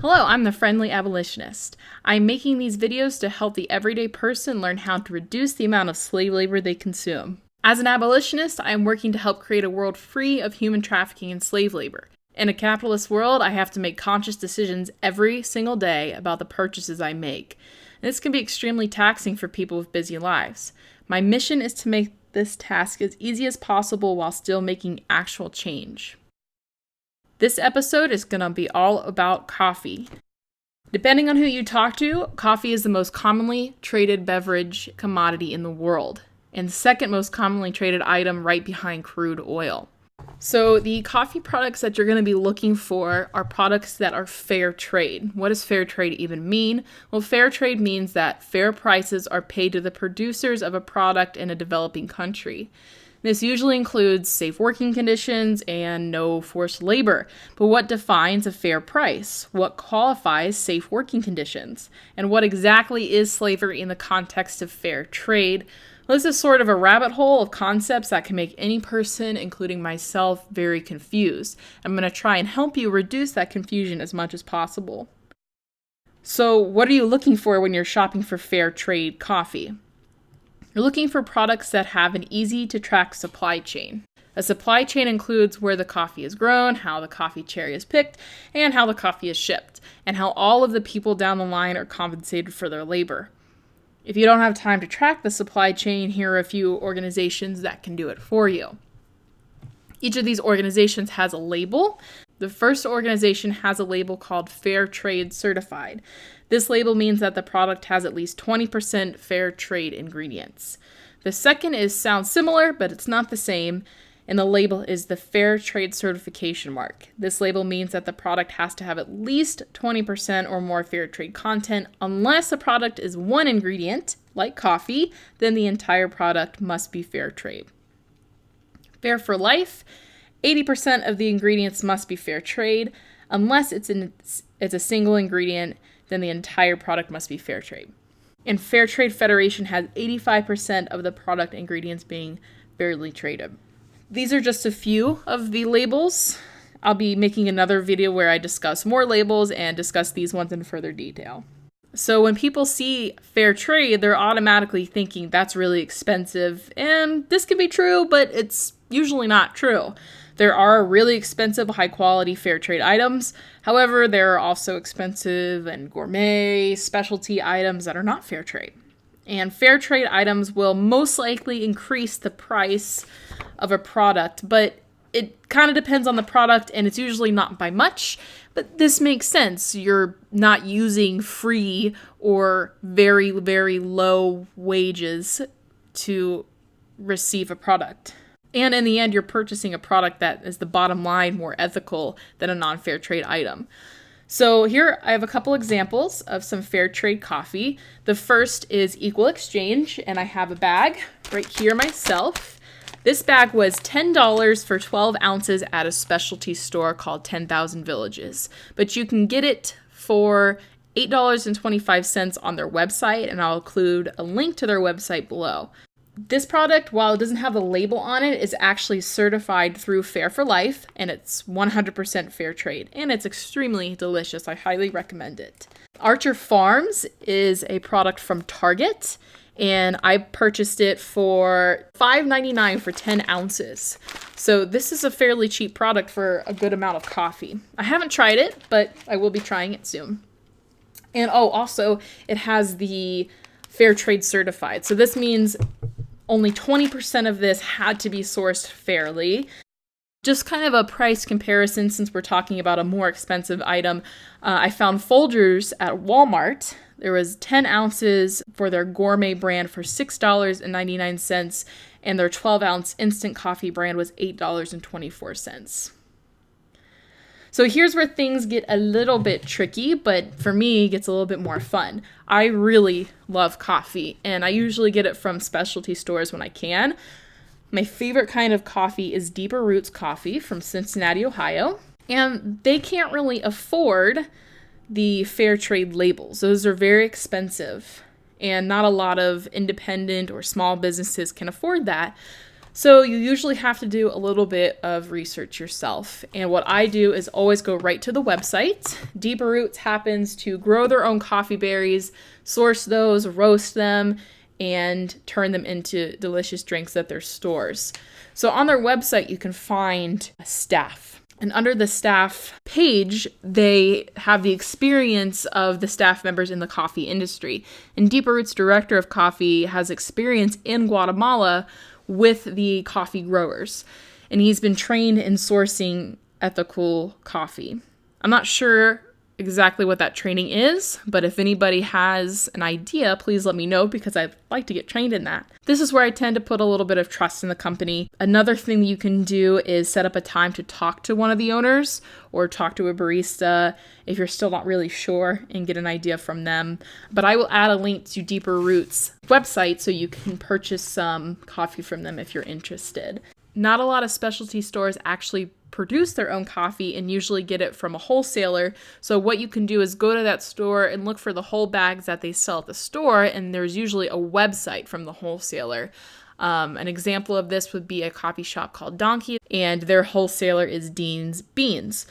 Hello, I'm the Friendly Abolitionist. I'm making these videos to help the everyday person learn how to reduce the amount of slave labor they consume. As an abolitionist, I am working to help create a world free of human trafficking and slave labor. In a capitalist world, I have to make conscious decisions every single day about the purchases I make. And this can be extremely taxing for people with busy lives. My mission is to make this task as easy as possible while still making actual change. This episode is going to be all about coffee. Depending on who you talk to, coffee is the most commonly traded beverage commodity in the world, and the second most commonly traded item right behind crude oil. So the coffee products that you're going to be looking for are products that are fair trade. What does fair trade even mean? Well, fair trade means that fair prices are paid to the producers of a product in a developing country. This usually includes safe working conditions and no forced labor. But what defines a fair price? What qualifies safe working conditions? And what exactly is slavery in the context of fair trade? Well, this is sort of a rabbit hole of concepts that can make any person, including myself, very confused. I'm going to try and help you reduce that confusion as much as possible. So, what are you looking for when you're shopping for fair trade coffee? You're looking for products that have an easy-to-track supply chain. A supply chain includes where the coffee is grown, how the coffee cherry is picked, and how the coffee is shipped, and how all of the people down the line are compensated for their labor. If you don't have time to track the supply chain, here are a few organizations that can do it for you. Each of these organizations has a label. The first organization has a label called Fair Trade Certified. This label means that the product has at least 20% fair trade ingredients. The second sounds similar, but it's not the same, and the label is the Fair Trade Certification Mark. This label means that the product has to have at least 20% or more fair trade content. Unless the product is one ingredient, like coffee, then the entire product must be fair trade. Fair for life, 80% of the ingredients must be fair trade. Unless it's a single ingredient, then the entire product must be fair trade. And Fair Trade Federation has 85% of the product ingredients being fairly traded. These are just a few of the labels. I'll be making another video where I discuss more labels and discuss these ones in further detail. So when people see fair trade, they're automatically thinking that's really expensive. And this can be true, but it's usually not true. There are really expensive, high-quality fair trade items. However, there are also expensive and gourmet specialty items that are not fair trade. And fair trade items will most likely increase the price of a product, but it kind of depends on the product, and it's usually not by much. But this makes sense. You're not using free or very, very low wages to receive a product. And in the end, you're purchasing a product that is the bottom line more ethical than a non-fair trade item. So here I have a couple examples of some fair trade coffee. The first is Equal Exchange, and I have a bag right here myself. This bag was $10 for 12 ounces at a specialty store called 10,000 Villages. But you can get it for $8.25 on their website, and I'll include a link to their website below. This product, while it doesn't have a label on it, is actually certified through Fair for Life, and it's 100% fair trade, and it's extremely delicious. I highly recommend it. Archer Farms is a product from Target, and I purchased it for $5.99 for 10 ounces. So this is a fairly cheap product for a good amount of coffee. I haven't tried it, but I will be trying it soon. And also, it has the Fair Trade Certified. So this means only 20% of this had to be sourced fairly. Just kind of a price comparison, since we're talking about a more expensive item, I found Folgers at Walmart. There was 10 ounces for their gourmet brand for $6.99, and their 12-ounce instant coffee brand was $8.24. So here's where things get a little bit tricky, but for me, it gets a little bit more fun. I really love coffee, and I usually get it from specialty stores when I can. My favorite kind of coffee is Deeper Roots coffee from Cincinnati, Ohio, and they can't really afford the fair trade labels. Those are very expensive, and not a lot of independent or small businesses can afford that. So you usually have to do a little bit of research yourself. And what I do is always go right to the website. Deeper Roots happens to grow their own coffee berries, source those, roast them, and turn them into delicious drinks at their stores. So on their website, you can find a staff. And under the staff page, they have the experience of the staff members in the coffee industry. And Deeper Roots' director of coffee has experience in Guatemala with the coffee growers. And he's been trained in sourcing ethical coffee. I'm not sure exactly what that training is, but if anybody has an idea, please let me know because I'd like to get trained in that. This is where I tend to put a little bit of trust in the company. Another thing that you can do is set up a time to talk to one of the owners or talk to a barista if you're still not really sure and get an idea from them. But I will add a link to Deeper Roots website so you can purchase some coffee from them if you're interested. Not a lot of specialty stores actually produce their own coffee and usually get it from a wholesaler. So what you can do is go to that store and look for the whole bags that they sell at the store, and there's usually a website from the wholesaler. An example of this would be a coffee shop called Donkey, and their wholesaler is Dean's Beans.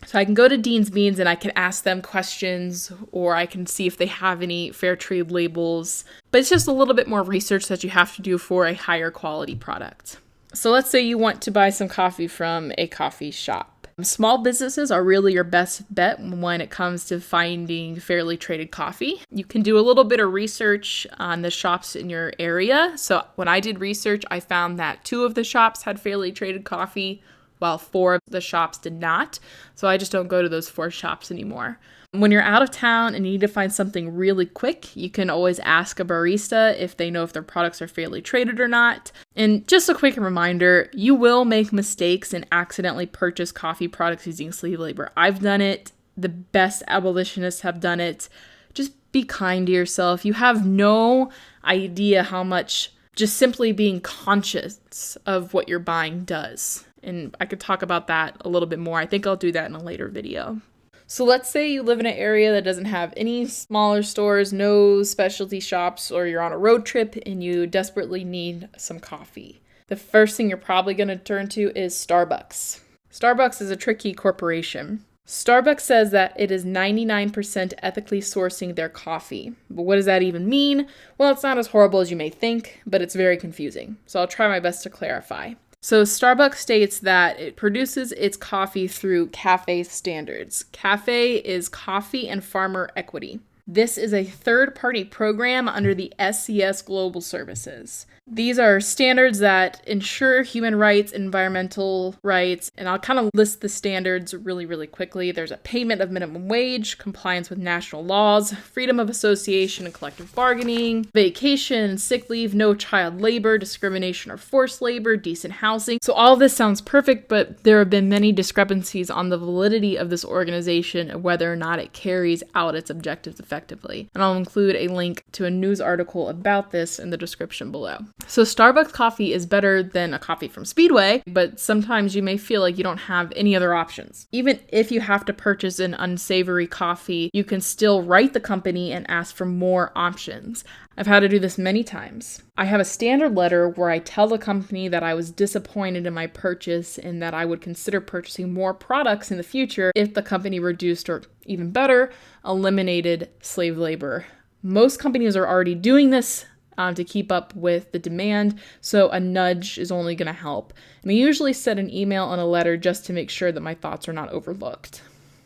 So I can go to Dean's Beans and I can ask them questions, or I can see if they have any fair trade labels. But it's just a little bit more research that you have to do for a higher quality product. So let's say you want to buy some coffee from a coffee shop. Small businesses are really your best bet when it comes to finding fairly traded coffee. You can do a little bit of research on the shops in your area. So when I did research, I found that 2 of the shops had fairly traded coffee, while 4 of the shops did not. So I just don't go to those 4 shops anymore. When you're out of town and you need to find something really quick, you can always ask a barista if they know if their products are fairly traded or not. And just a quick reminder, you will make mistakes and accidentally purchase coffee products using slave labor. I've done it. The best abolitionists have done it. Just be kind to yourself. You have no idea how much just simply being conscious of what you're buying does. And I could talk about that a little bit more. I think I'll do that in a later video. So let's say you live in an area that doesn't have any smaller stores, no specialty shops, or you're on a road trip and you desperately need some coffee. The first thing you're probably going to turn to is Starbucks. Starbucks is a tricky corporation. Starbucks says that it is 99% ethically sourcing their coffee. But what does that even mean? Well, it's not as horrible as you may think, but it's very confusing. So I'll try my best to clarify. So Starbucks states that it produces its coffee through CAFE standards. CAFE is Coffee and Farmer Equity. This is a third-party program under the SCS Global Services. These are standards that ensure human rights, environmental rights, and I'll kind of list the standards really quickly. There's a payment of minimum wage, compliance with national laws, freedom of association and collective bargaining, vacation and sick leave, no child labor, discrimination or forced labor, decent housing. So all of this sounds perfect, but there have been many discrepancies on the validity of this organization and whether or not it carries out its objectives effectively. And I'll include a link to a news article about this in the description below. So Starbucks coffee is better than a coffee from Speedway, but sometimes you may feel like you don't have any other options. Even if you have to purchase an unsavory coffee, you can still write the company and ask for more options. I've had to do this many times. I have a standard letter where I tell the company that I was disappointed in my purchase and that I would consider purchasing more products in the future if the company reduced or, even better, eliminated slave labor. Most companies are already doing this to keep up with the demand, so a nudge is only going to help. And I usually send an email and a letter just to make sure that my thoughts are not overlooked.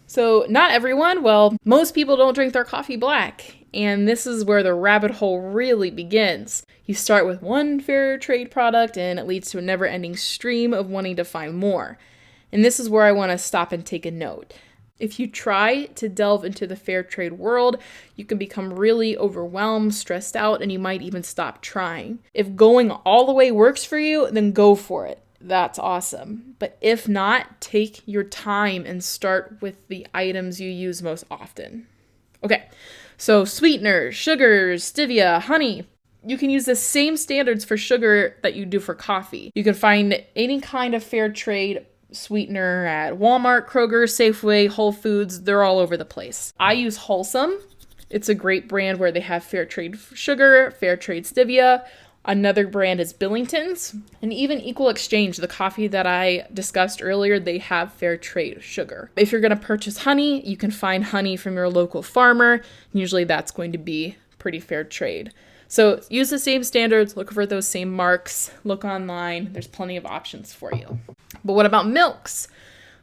So not everyone, well, most people don't drink their coffee black. And this is where the rabbit hole really begins. You start with one fair trade product and it leads to a never-ending stream of wanting to find more. And this is where I want to stop and take a note. If you try to delve into the fair trade world, you can become really overwhelmed, stressed out, and you might even stop trying. If going all the way works for you, then go for it. That's awesome. But if not, take your time and start with the items you use most often. Okay, so sweeteners, sugars, stevia, honey. You can use the same standards for sugar that you do for coffee. You can find any kind of fair trade sweetener at Walmart, Kroger, Safeway, Whole Foods. They're all over the place. I use Wholesome. It's a great brand where they have fair trade sugar, fair trade stevia, Another brand is Billington's, and even Equal Exchange, the coffee that I discussed earlier, they have fair trade sugar. If you're going to purchase honey, you can find honey from your local farmer. Usually that's going to be pretty fair trade. So use the same standards, look for those same marks, look online. There's plenty of options for you. But what about milks?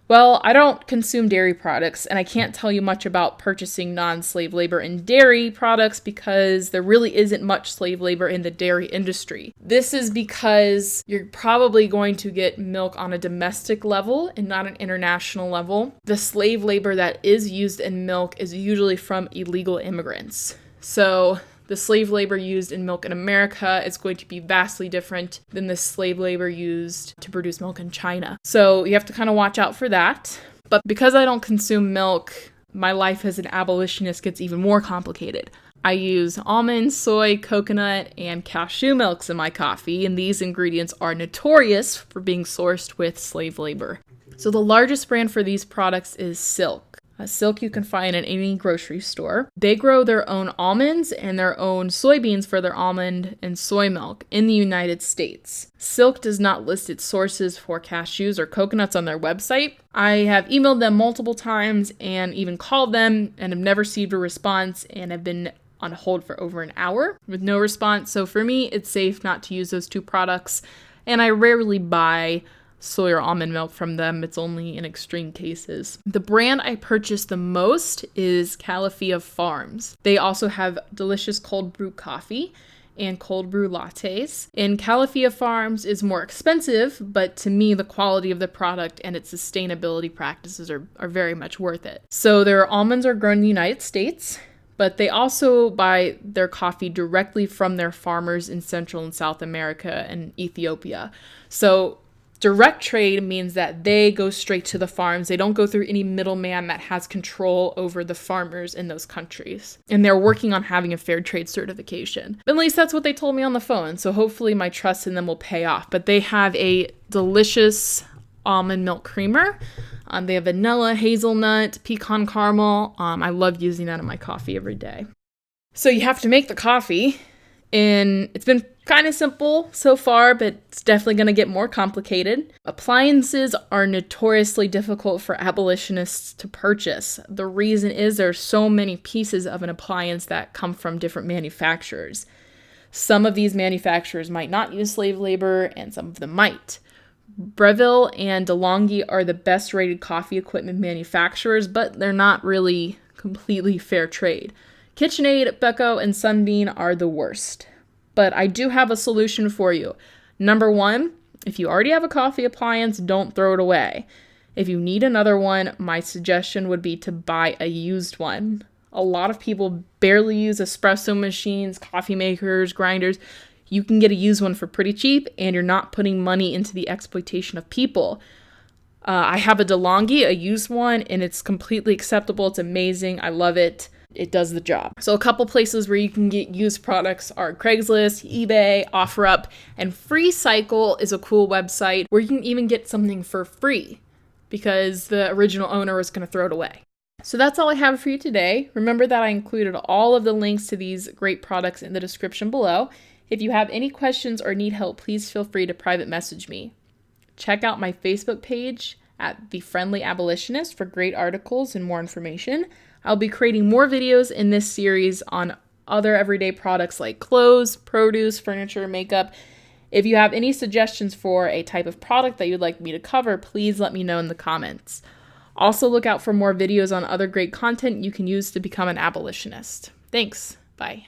Well, I don't consume dairy products, and I can't tell you much about purchasing non-slave labor in dairy products because there really isn't much slave labor in the dairy industry. This is because you're probably going to get milk on a domestic level and not an international level. The slave labor that is used in milk is usually from illegal immigrants. So the slave labor used in milk in America is going to be vastly different than the slave labor used to produce milk in China. So you have to kind of watch out for that. But because I don't consume milk, my life as an abolitionist gets even more complicated. I use almond, soy, coconut, and cashew milks in my coffee, and these ingredients are notorious for being sourced with slave labor. So the largest brand for these products is Silk. Silk you can find in any grocery store. They grow their own almonds and their own soybeans for their almond and soy milk in the United States. Silk does not list its sources for cashews or coconuts on their website. I have emailed them multiple times and even called them and have never received a response and have been on hold for over an hour with no response. So for me, it's safe not to use those two products, and I rarely buy soy or almond milk from them. It's only in extreme cases. The brand I purchase the most is Califia Farms. They also have delicious cold brew coffee and cold brew lattes. And Califia Farms is more expensive, but to me, the quality of the product and its sustainability practices are very much worth it. So their almonds are grown in the United States, but they also buy their coffee directly from their farmers in Central and South America and Ethiopia. So direct trade means that they go straight to the farms. They don't go through any middleman that has control over the farmers in those countries. And they're working on having a fair trade certification. At least that's what they told me on the phone. So hopefully my trust in them will pay off. But they have a delicious almond milk creamer. They have vanilla, hazelnut, pecan caramel. I love using that in my coffee every day. So you have to make the coffee. And it's been kind of simple so far, but it's definitely going to get more complicated. Appliances are notoriously difficult for abolitionists to purchase. The reason is there's so many pieces of an appliance that come from different manufacturers. Some of these manufacturers might not use slave labor, and some of them might. Breville and DeLonghi are the best rated coffee equipment manufacturers, but they're not really completely fair trade. KitchenAid, Becco, and Sunbeam are the worst. But I do have a solution for you. Number one, if you already have a coffee appliance, don't throw it away. If you need another one, my suggestion would be to buy a used one. A lot of people barely use espresso machines, coffee makers, grinders. You can get a used one for pretty cheap, and you're not putting money into the exploitation of people. I have a DeLonghi, a used one, and it's completely acceptable. It's amazing. I love it. It does the job. So a couple places where you can get used products are Craigslist, eBay, OfferUp, and FreeCycle is a cool website where you can even get something for free because the original owner is going to throw it away. So that's all I have for you today. Remember that I included all of the links to these great products in the description below. If you have any questions or need help, please feel free to private message me. Check out my Facebook page at The Friendly Abolitionist for great articles and more information. I'll be creating more videos in this series on other everyday products like clothes, produce, furniture, makeup. If you have any suggestions for a type of product that you'd like me to cover, please let me know in the comments. Also look out for more videos on other great content you can use to become an abolitionist. Thanks. Bye.